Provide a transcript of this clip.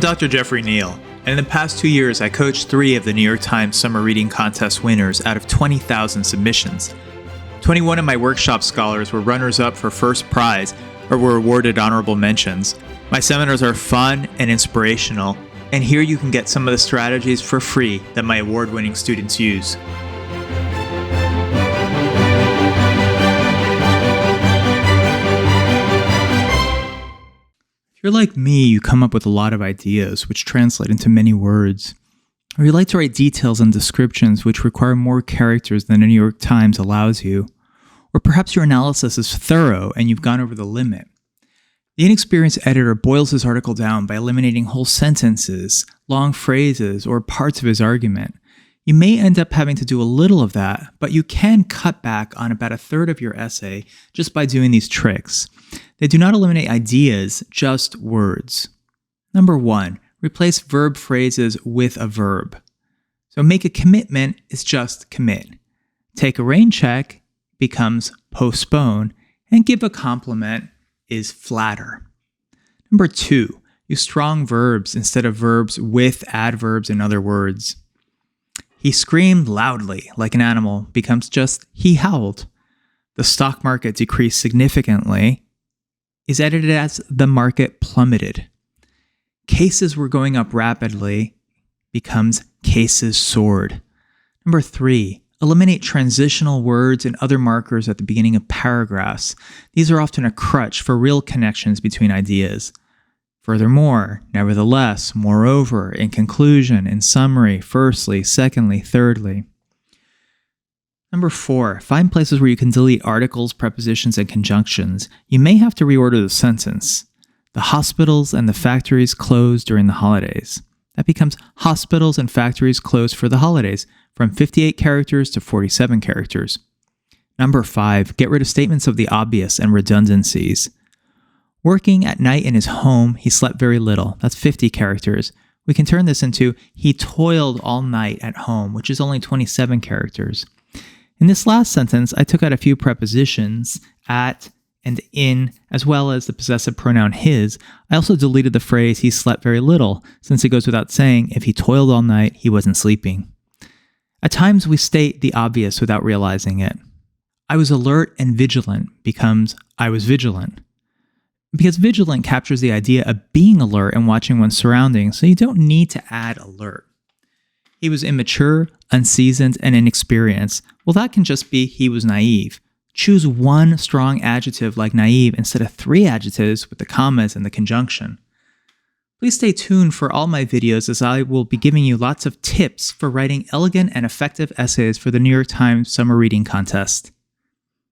Dr. Jeffrey Neal, and in the past 2 years I coached 3 of the New York Times Summer Reading Contest winners out of 20,000 submissions. 21 of my workshop scholars were runners-up for first prize or were awarded honorable mentions. My seminars are fun and inspirational, and here you can get some of the strategies for free that my award-winning students use. If you're like me, you come up with a lot of ideas which translate into many words. Or you like to write details and descriptions which require more characters than the New York Times allows you. Or perhaps your analysis is thorough and you've gone over the limit. The inexperienced editor boils his article down by eliminating whole sentences, long phrases, or parts of his argument. You may end up having to do a little of that, but you can cut back on about a third of your essay just by doing these tricks. They do not eliminate ideas, just words. Number 1, replace verb phrases with a verb. So make a commitment is just commit. Take a rain check becomes postpone, and give a compliment is flatter. Number 2, use strong verbs instead of verbs with adverbs in other words. He screamed loudly like an animal becomes just he howled. The stock market decreased significantly is edited as the market plummeted. Cases were going up rapidly becomes cases soared. Number 3, eliminate transitional words and other markers at the beginning of paragraphs. These are often a crutch for real connections between ideas. Furthermore, nevertheless, moreover, in conclusion, in summary, firstly, secondly, thirdly. Number 4, find places where you can delete articles, prepositions, and conjunctions. You may have to reorder the sentence. The hospitals and the factories closed during the holidays. That becomes hospitals and factories closed for the holidays, from 58 characters to 47 characters. Number 5, get rid of statements of the obvious and redundancies. Working at night in his home, he slept very little. That's 50 characters. We can turn this into, he toiled all night at home, which is only 27 characters. In this last sentence, I took out a few prepositions, at and in, as well as the possessive pronoun his. I also deleted the phrase, he slept very little, since it goes without saying, if he toiled all night, he wasn't sleeping. At times, we state the obvious without realizing it. I was alert and vigilant becomes, I was vigilant. Because vigilant captures the idea of being alert and watching one's surroundings, so you don't need to add alert. He was immature, unseasoned, and inexperienced. Well, that can just be he was naive. Choose one strong adjective like naive instead of 3 adjectives with the commas and the conjunction. Please stay tuned for all my videos as I will be giving you lots of tips for writing elegant and effective essays for the New York Times Summer Reading Contest.